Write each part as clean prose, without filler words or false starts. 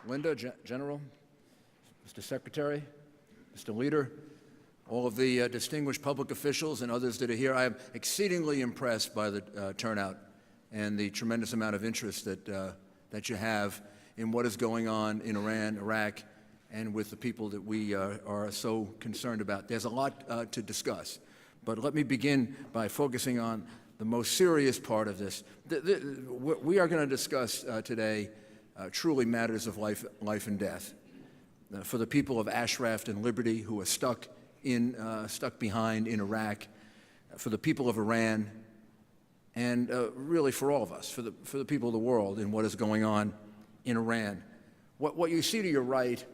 Linda, General, Mr. Secretary, Mr. Leader, all of the distinguished public officials and others that are here. I am exceedingly impressed by the turnout and the tremendous amount of interest that you have in what is going on in Iran, Iraq, and with the people that we are so concerned about. There's a lot to discuss, but let me begin by focusing on the most serious part of this. We are going to discuss today truly matters of life and death. For the people of Ashraf and Liberty who are stuck behind in Iraq, for the people of Iran, and really for all of us, for the people of the world in what is going on in Iran. What you see to your right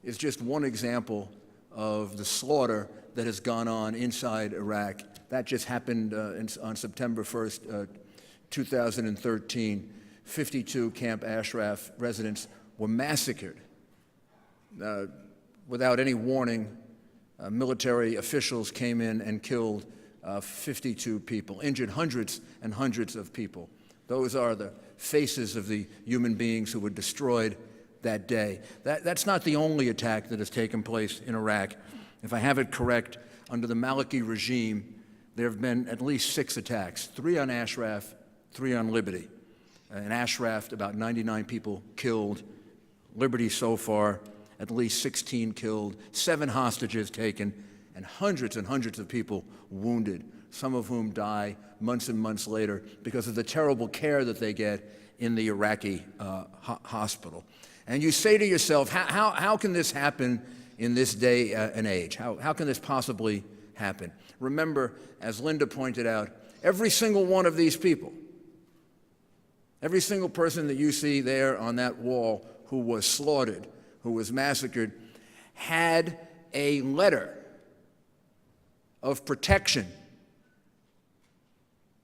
is just one example of the slaughter that has gone on inside Iraq. That just happened on September 1st, 2013. 52 Camp Ashraf residents were massacred without any warning. Military officials came in and killed 52 people, injured hundreds and hundreds of people. Those are the faces of the human beings who were destroyed that day. That's not the only attack that has taken place in Iraq. If I have it correct, under the Maliki regime, there have been at least 6 attacks, 3 on Ashraf, 3 on Liberty. In Ashraf, about 99 people killed. Liberty so far, at least 16 killed, 7 hostages taken, and hundreds of people wounded, some of whom die months and months later because of the terrible care that they get in the Iraqi hospital. And you say to yourself, how can this happen in this day and age? How can this possibly happen? Remember, as Linda pointed out, every single one of these people, every single person that you see there on that wall who was slaughtered, who was massacred, had a letter of protection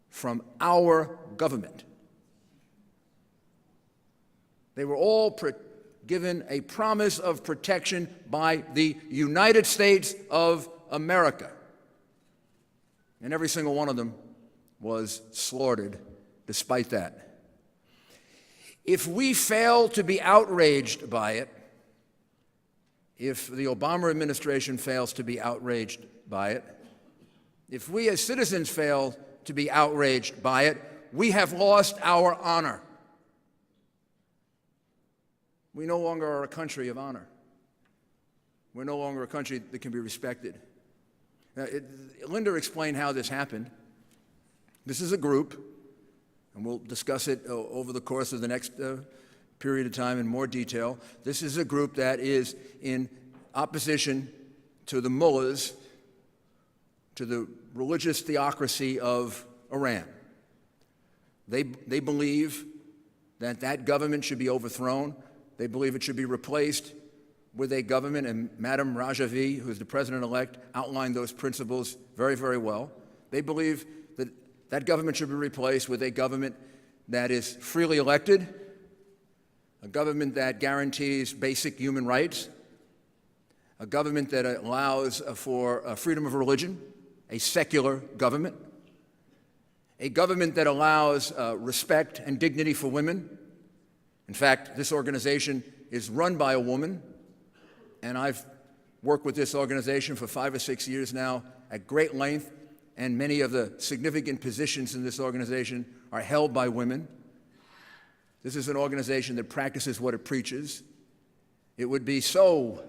from our government. They were all given a promise of protection by the United States of America. And every single one of them was slaughtered despite that. If we fail to be outraged by it, if the Obama administration fails to be outraged by it, if we as citizens fail to be outraged by it, we have lost our honor. We no longer are a country of honor. We're no longer a country that can be respected. Linda explained how this happened. This is a group, and we'll discuss it over the course of the next period of time in more detail. This is a group that is in opposition to the mullahs, to the religious theocracy of Iran. They believe that government should be overthrown. They believe it should be replaced with a government, and Madam Rajavi, who is the president-elect, outlined those principles very, very well. They believe that government should be replaced with a government that is freely elected, a government that guarantees basic human rights, a government that allows for freedom of religion, a secular government, a government that allows respect and dignity for women. In fact, this organization is run by a woman, and I've worked with this organization for 5 or 6 years now at great length, and many of the significant positions in this organization are held by women. This is an organization that practices what it preaches. It would be so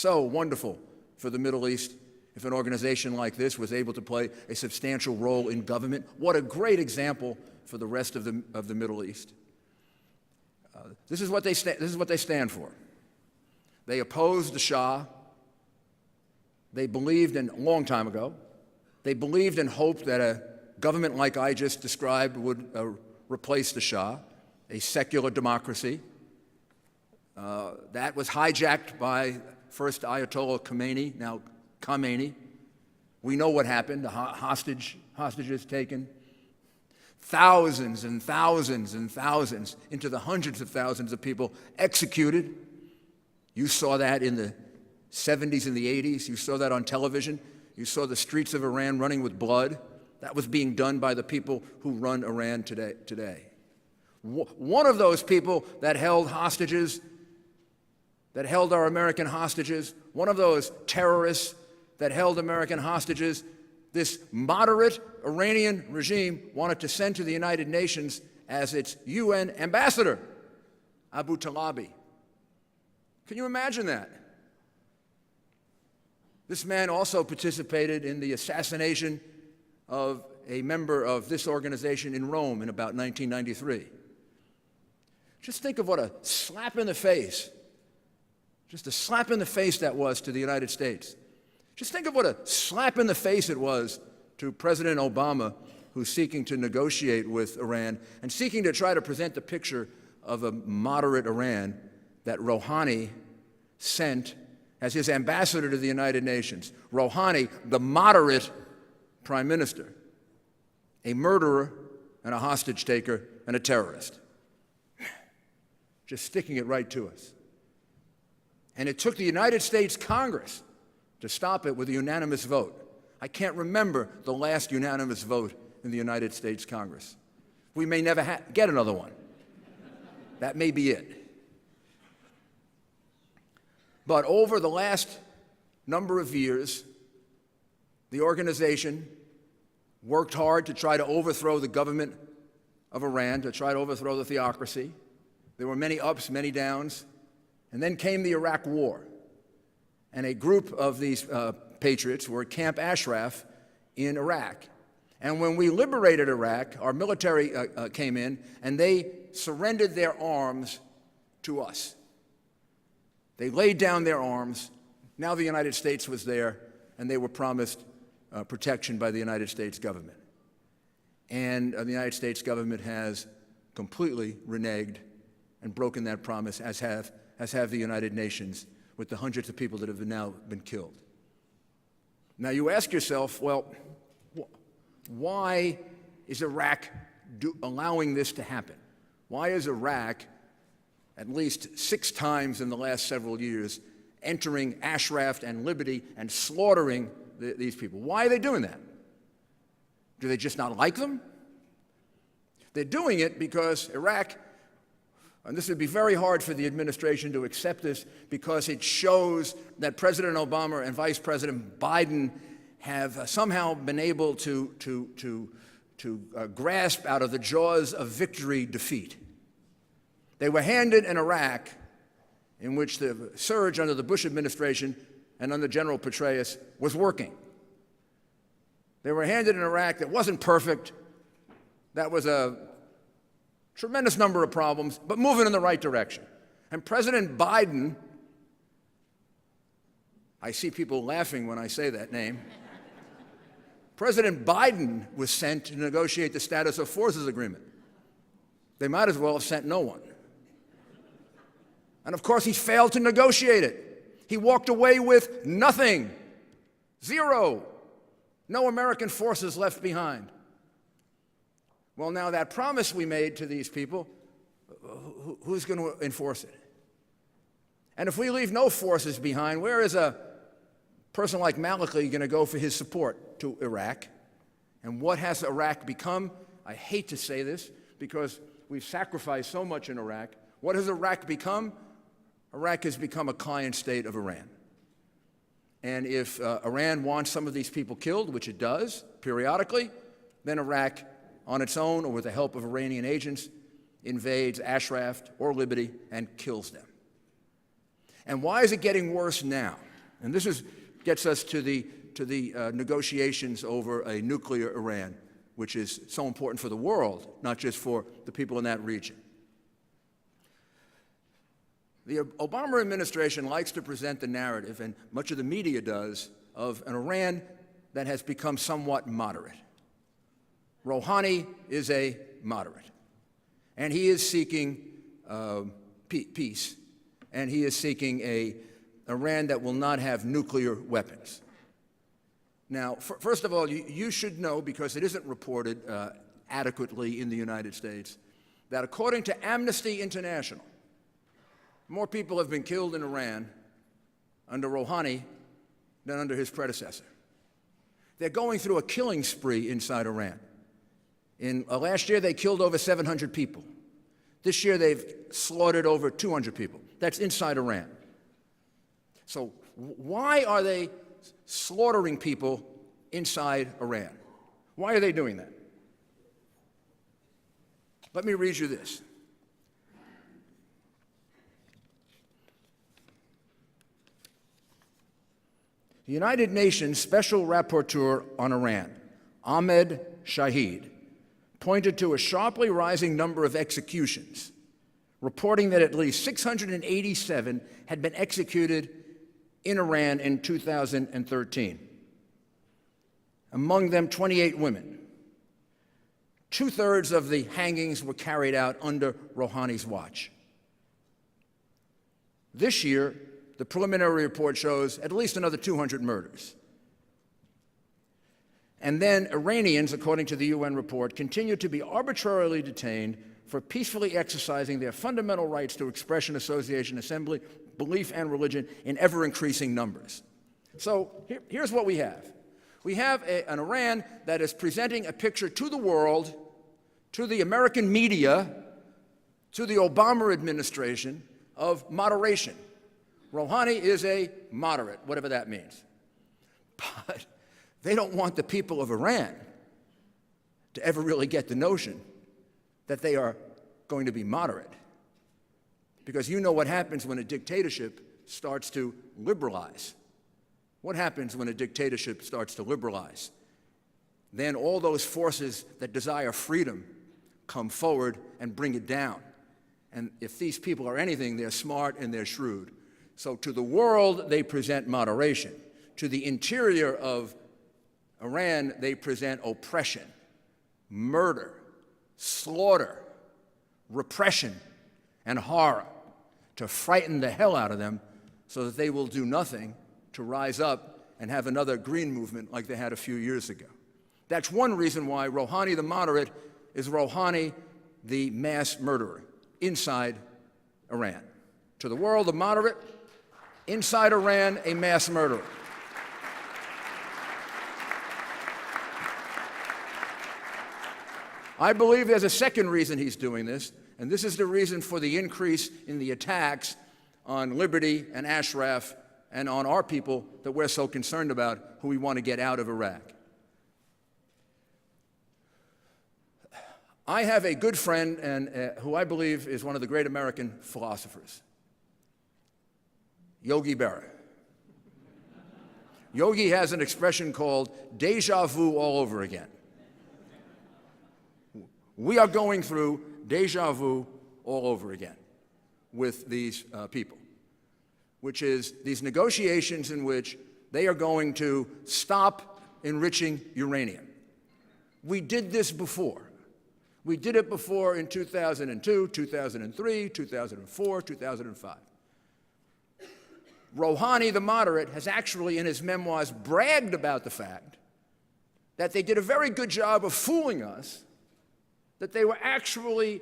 wonderful for the Middle East if an organization like this was able to play a substantial role in government. What a great example for the rest of the Middle East. This is what they stand for. They opposed the Shah. They believed a long time ago. They believed and hoped that a government like I just described would replace the Shah, a secular democracy. That was hijacked by first Ayatollah Khomeini, now Khamenei. We know what happened, the hostages taken. Thousands and thousands and thousands, into the hundreds of thousands of people executed. You saw that in the 70s and the 80s. You saw that on television. You saw the streets of Iran running with blood. That was being done by the people who run Iran today. One of those people that held hostages that held our American hostages, one of those terrorists that held American hostages, this moderate Iranian regime wanted to send to the United Nations as its UN ambassador, Abu Talabi. Can you imagine that? This man also participated in the assassination of a member of this organization in Rome in about 1993. Just think of what a slap in the face, just a slap in the face that was to the United States. Just think of what a slap in the face it was to President Obama, who's seeking to negotiate with Iran and seeking to try to present the picture of a moderate Iran that Rouhani sent as his ambassador to the United Nations. Rouhani, the moderate prime minister, a murderer and a hostage taker and a terrorist. Just sticking it right to us. And it took the United States Congress to stop it with a unanimous vote. I can't remember the last unanimous vote in the United States Congress. We may never get another one. That may be it. But over the last number of years, the organization worked hard to try to overthrow the government of Iran, to try to overthrow the theocracy. There were many ups, many downs. And then came the Iraq War. And a group of these patriots were at Camp Ashraf in Iraq. And when we liberated Iraq, our military came in, and they surrendered their arms to us. They laid down their arms. Now the United States was there, and they were promised protection by the United States government. And the United States government has completely reneged and broken that promise, as have the United Nations, with the hundreds of people that have now been killed. Now you ask yourself, well, why is Iraq allowing this to happen? Why is Iraq, at least 6 times in the last several years, entering Ashraf and Liberty and slaughtering these people? Why are they doing that? Do they just not like them? They're doing it because Iraq, and this would be very hard for the administration to accept this, because it shows that President Obama and Vice President Biden have somehow been able to grasp out of the jaws of victory defeat. They were handed an Iraq in which the surge under the Bush administration and under General Petraeus was working. They were handed an Iraq that wasn't perfect, that was a tremendous number of problems, but moving in the right direction. And President Biden, I see people laughing when I say that name, President Biden was sent to negotiate the status of forces agreement. They might as well have sent no one. And of course, he failed to negotiate it. He walked away with nothing. 0. No American forces left behind. Well, now that promise we made to these people, who's going to enforce it? And if we leave no forces behind, where is a person like Maliki going to go for his support to Iraq? And what has Iraq become? I hate to say this because we've sacrificed so much in Iraq. What has Iraq become? Iraq has become a client state of Iran. And if Iran wants some of these people killed, which it does periodically, then Iraq, on its own or with the help of Iranian agents, invades Ashraf or Liberty and kills them. And why is it getting worse now? And this gets us to the negotiations over a nuclear Iran, which is so important for the world, not just for the people in that region. The Obama administration likes to present the narrative, and much of the media does, of an Iran that has become somewhat moderate. Rouhani is a moderate, and he is seeking peace, and he is seeking an Iran that will not have nuclear weapons. Now, first of all, you should know, because it isn't reported adequately in the United States, that according to Amnesty International, more people have been killed in Iran under Rouhani than under his predecessor. They're going through a killing spree inside Iran. Last year, they killed over 700 people. This year, they've slaughtered over 200 people. That's inside Iran. So why are they slaughtering people inside Iran? Why are they doing that? Let me read you this. The United Nations Special Rapporteur on Iran, Ahmed Shahid, pointed to a sharply rising number of executions, reporting that at least 687 had been executed in Iran in 2013. Among them, 28 women. Two-thirds of the hangings were carried out under Rouhani's watch. This year, the preliminary report shows at least another 200 murders. And then Iranians, according to the UN report, continue to be arbitrarily detained for peacefully exercising their fundamental rights to expression, association, assembly, belief, and religion in ever-increasing numbers. So here's what we have. We have an Iran that is presenting a picture to the world, to the American media, to the Obama administration, of moderation. Rouhani is a moderate, whatever that means. But they don't want the people of Iran to ever really get the notion that they are going to be moderate. Because you know what happens when a dictatorship starts to liberalize. What happens when a dictatorship starts to liberalize? Then all those forces that desire freedom come forward and bring it down. And if these people are anything, they're smart and they're shrewd. So to the world, they present moderation. To the interior of Iran, they present oppression, murder, slaughter, repression, and horror to frighten the hell out of them so that they will do nothing to rise up and have another green movement like they had a few years ago. That's one reason why Rouhani the moderate is Rouhani the mass murderer inside Iran. To the world, the moderate, inside Iran, a mass murderer. I believe there's a second reason he's doing this, and this is the reason for the increase in the attacks on Liberty and Ashraf and on our people that we're so concerned about, who we want to get out of Iraq. I have a good friend and who I believe is one of the great American philosophers, Yogi Berra. Yogi has an expression called deja vu all over again. We are going through deja vu all over again with these people, which is these negotiations in which they are going to stop enriching uranium. We did this before. We did it before in 2002, 2003, 2004, 2005. Rouhani, the moderate, has actually in his memoirs bragged about the fact that they did a very good job of fooling us, that they were actually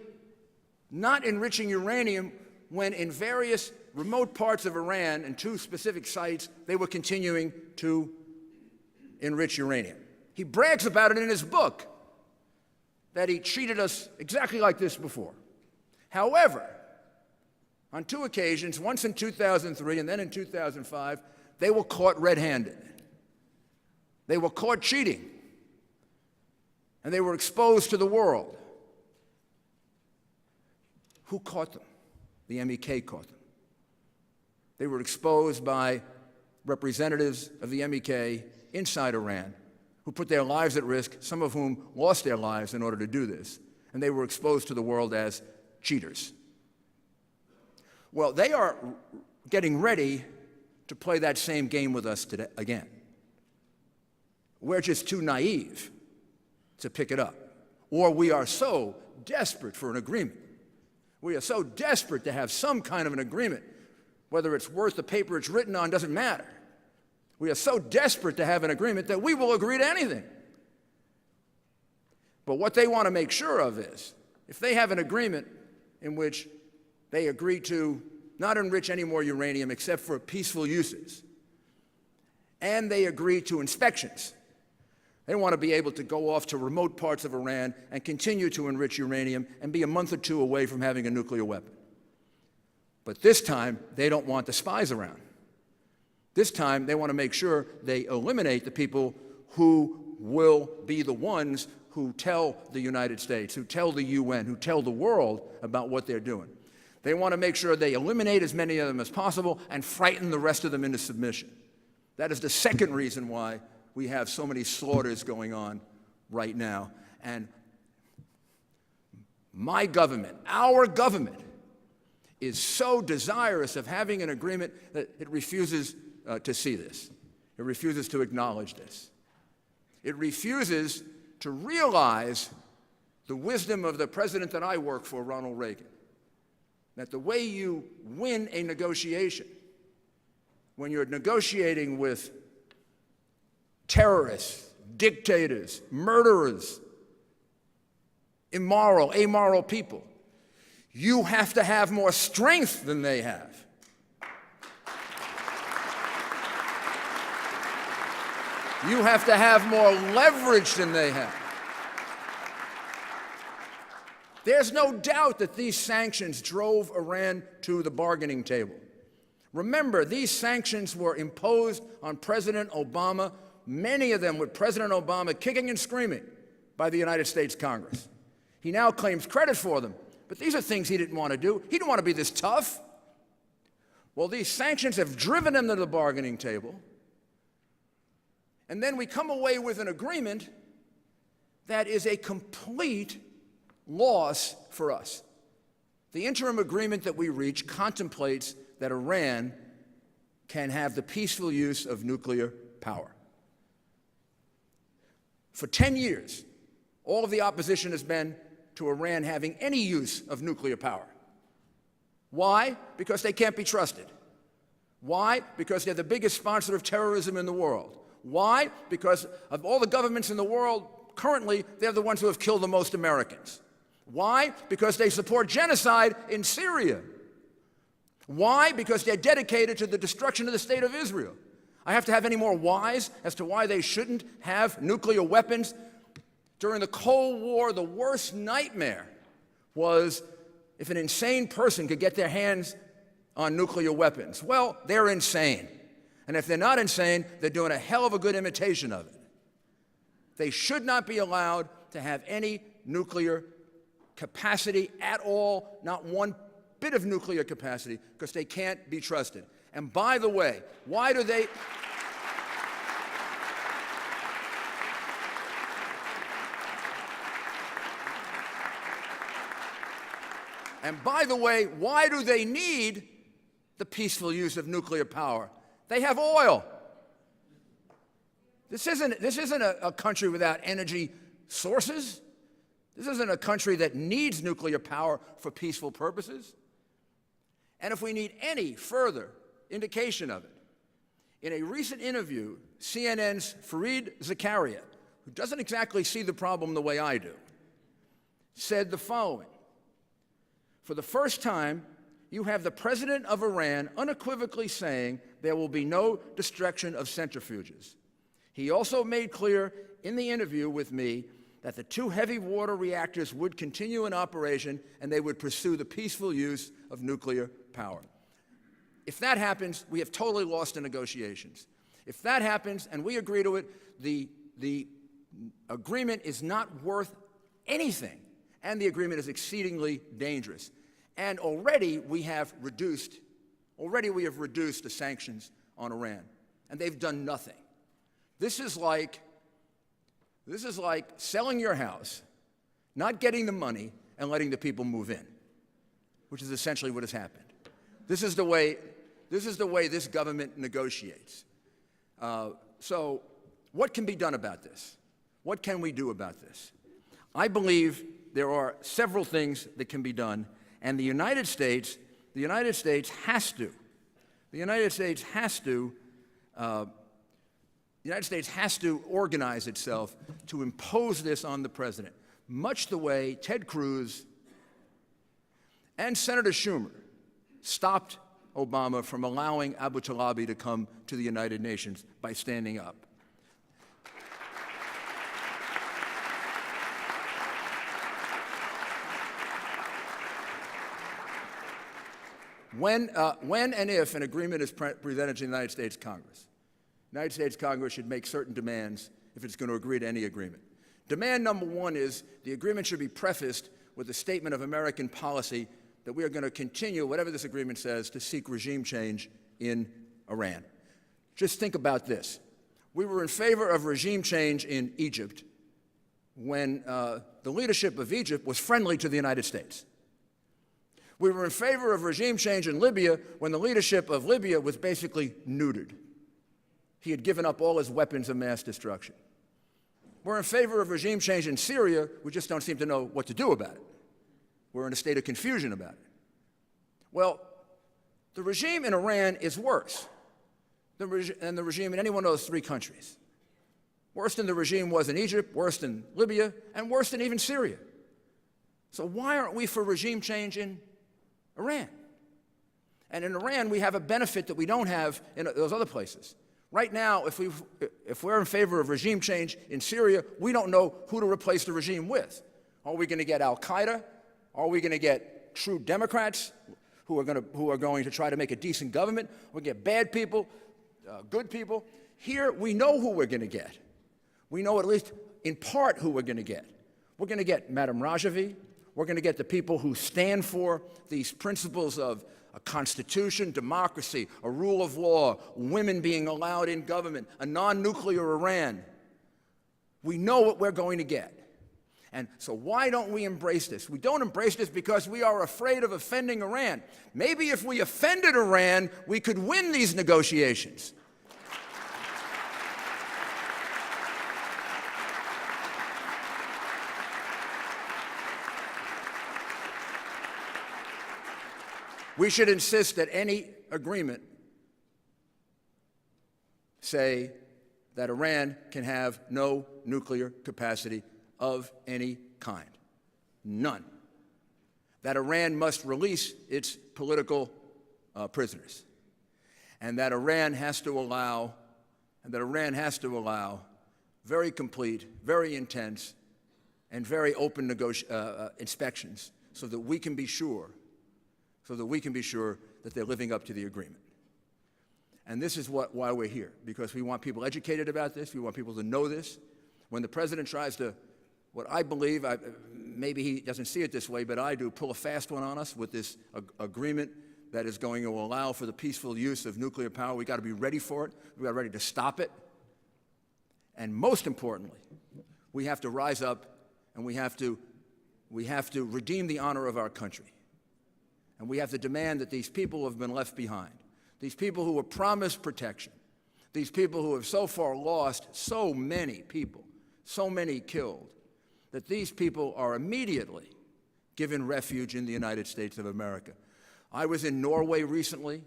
not enriching uranium when in various remote parts of Iran and two specific sites, they were continuing to enrich uranium. He brags about it in his book, that he treated us exactly like this before. However, on two occasions, once in 2003 and then in 2005, they were caught red-handed. They were caught cheating, and they were exposed to the world. Who caught them? The MEK caught them. They were exposed by representatives of the MEK inside Iran who put their lives at risk, some of whom lost their lives in order to do this, and they were exposed to the world as cheaters. Well, they are getting ready to play that same game with us today again. We're just too naive to pick it up. Or we are so desperate for an agreement. We are so desperate to have some kind of an agreement. Whether it's worth the paper it's written on doesn't matter. We are so desperate to have an agreement that we will agree to anything. But what they want to make sure of is, if they have an agreement in which they agree to not enrich any more uranium except for peaceful uses, and they agree to inspections, they want to be able to go off to remote parts of Iran and continue to enrich uranium and be a month or two away from having a nuclear weapon. But this time, they don't want the spies around. This time, they want to make sure they eliminate the people who will be the ones who tell the United States, who tell the UN, who tell the world about what they're doing. They want to make sure they eliminate as many of them as possible and frighten the rest of them into submission. That is the second reason why we have so many slaughters going on right now. And my government, our government, is so desirous of having an agreement that it refuses to see this. It refuses to acknowledge this. It refuses to realize the wisdom of the president that I work for, Ronald Reagan, that the way you win a negotiation, when you're negotiating with terrorists, dictators, murderers, immoral, amoral people, you have to have more strength than they have. You have to have more leverage than they have. There's no doubt that these sanctions drove Iran to the bargaining table. Remember, these sanctions were imposed on President Obama, many of them with President Obama kicking and screaming by the United States Congress. He now claims credit for them, but these are things he didn't want to do. He didn't want to be this tough. Well, these sanctions have driven him to the bargaining table. And then we come away with an agreement that is a complete loss for us. The interim agreement that we reach contemplates that Iran can have the peaceful use of nuclear power. For 10 years, all of the opposition has been to Iran having any use of nuclear power. Why? Because they can't be trusted. Why? Because they're the biggest sponsor of terrorism in the world. Why? Because of all the governments in the world, currently, they're the ones who have killed the most Americans. Why? Because they support genocide in Syria. Why? Because they're dedicated to the destruction of the state of Israel. I have to have any more whys as to why they shouldn't have nuclear weapons? During the Cold War, the worst nightmare was if an insane person could get their hands on nuclear weapons. Well, they're insane. And if they're not insane, they're doing a hell of a good imitation of it. They should not be allowed to have any nuclear capacity at all, not one bit of nuclear capacity, because they can't be trusted. And by the way, why do they... And by the way, why do they need the peaceful use of nuclear power? They have oil. This isn't a country without energy sources. This isn't a country that needs nuclear power for peaceful purposes. And if we need any further indication of it, in a recent interview, CNN's Fareed Zakaria, who doesn't exactly see the problem the way I do, said the following: for the first time, you have the president of Iran unequivocally saying there will be no destruction of centrifuges. He also made clear in the interview with me that the 2 heavy water reactors would continue in operation and they would pursue the peaceful use of nuclear power. If that happens, we have totally lost the negotiations. If that happens and we agree to it, the agreement is not worth anything, and the agreement is exceedingly dangerous. And already we have reduced the sanctions on Iran, and they've done nothing. This is like selling your house, not getting the money, and letting the people move in, which is essentially what has happened. This is the way this government negotiates. So what can be done about this? What can we do about this? I believe there are several things that can be done, and the United States has to organize itself to impose this on the president, much the way Ted Cruz and Senator Schumer stopped Obama from allowing Abu Talabi to come to the United Nations by standing up. when and if an agreement is presented to the United States Congress, the United States Congress should make certain demands if it's going to agree to any agreement. Demand number one is the agreement should be prefaced with a statement of American policy that we are going to continue, whatever this agreement says, to seek regime change in Iran. Just think about this. We were in favor of regime change in Egypt when the leadership of Egypt was friendly to the United States. We were in favor of regime change in Libya when the leadership of Libya was basically neutered. He had given up all his weapons of mass destruction. We're in favor of regime change in Syria. We just don't seem to know what to do about it. We're in a state of confusion about it. Well, the regime in Iran is worse than the regime in any one of those three countries. Worse than the regime was in Egypt, worse than Libya, and worse than even Syria. So why aren't we for regime change in Iran? And in Iran, we have a benefit that we don't have in those other places. Right now, if we're in favor of regime change in Syria, we don't know who to replace the regime with. Are we going to get al-Qaeda? Are we going to get true Democrats who are going to try to make a decent government? We'll get bad people, good people. Here, we know who we're going to get. We know at least in part who we're going to get. We're going to get Madam Rajavi. We're going to get the people who stand for these principles of a constitution, democracy, a rule of law, women being allowed in government, a non-nuclear Iran. We know what we're going to get. And so why don't we embrace this? We don't embrace this because we are afraid of offending Iran. Maybe if we offended Iran, we could win these negotiations. We should insist that any agreement say that Iran can have no nuclear capacity of any kind. None. That Iran must release its political prisoners. And that Iran has to allow very complete, very intense, and very open inspections so that we can be sure that they're living up to the agreement. And this is why we're here, because we want people educated about this. We want people to know this. When the president tries to, what I believe, maybe he doesn't see it this way, but I do, pull a fast one on us with this agreement that is going to allow for the peaceful use of nuclear power, we've got to be ready for it. We've got to be ready to stop it. And most importantly, we have to rise up and we have to redeem the honor of our country. And we have to demand that these people who have been left behind, these people who were promised protection, these people who have so far lost so many people, so many killed, that these people are immediately given refuge in the United States of America. I was in Norway recently.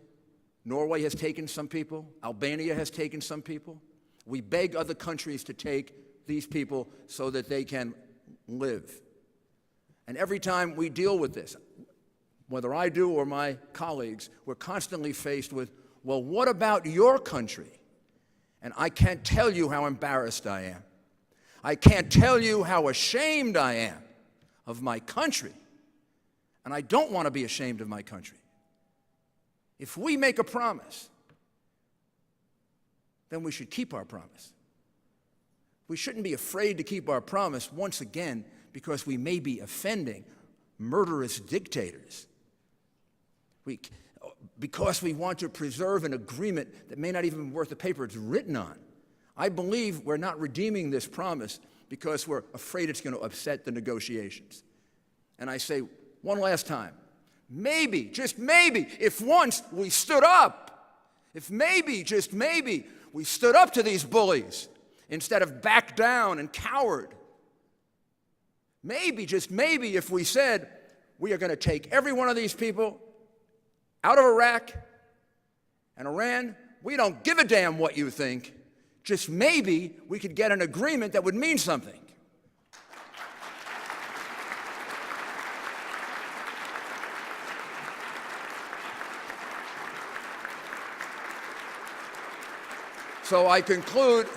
Norway has taken some people. Albania has taken some people. We beg other countries to take these people so that they can live. And every time we deal with this, whether I do or my colleagues, we're constantly faced with, well, what about your country? And I can't tell you how embarrassed I am. I can't tell you how ashamed I am of my country. And I don't want to be ashamed of my country. If we make a promise, then we should keep our promise. We shouldn't be afraid to keep our promise, once again, because we may be offending murderous dictators. Because we want to preserve an agreement that may not even be worth the paper it's written on. I believe we're not redeeming this promise because we're afraid it's going to upset the negotiations. And I say one last time, maybe, just maybe, if once we stood up, if maybe, just maybe, we stood up to these bullies instead of backed down and cowered. Maybe, just maybe, if we said, we are going to take every one of these people out of Iraq and Iran, we don't give a damn what you think. Just maybe we could get an agreement that would mean something. So I conclude,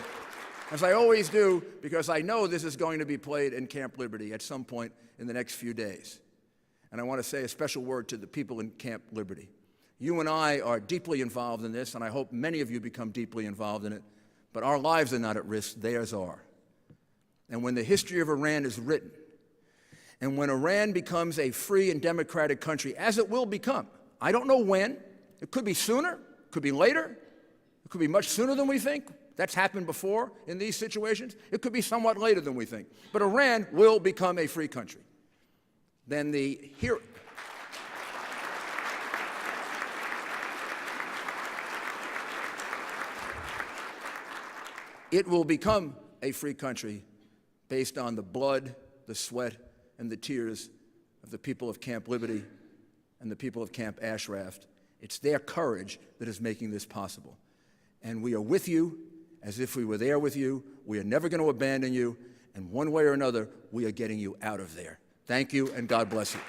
as I always do, because I know this is going to be played in Camp Liberty at some point in the next few days. And I want to say a special word to the people in Camp Liberty. You and I are deeply involved in this, and I hope many of you become deeply involved in it. But our lives are not at risk, theirs are. And when the history of Iran is written, and when Iran becomes a free and democratic country, as it will become, I don't know when, it could be sooner, it could be later, it could be much sooner than we think. That's happened before in these situations. It could be somewhat later than we think. But Iran will become a free country. Then it will become a free country based on the blood, the sweat, and the tears of the people of Camp Liberty and the people of Camp Ashraf. It's their courage that is making this possible. And we are with you as if we were there with you. We are never going to abandon you. And one way or another, we are getting you out of there. Thank you, and God bless you.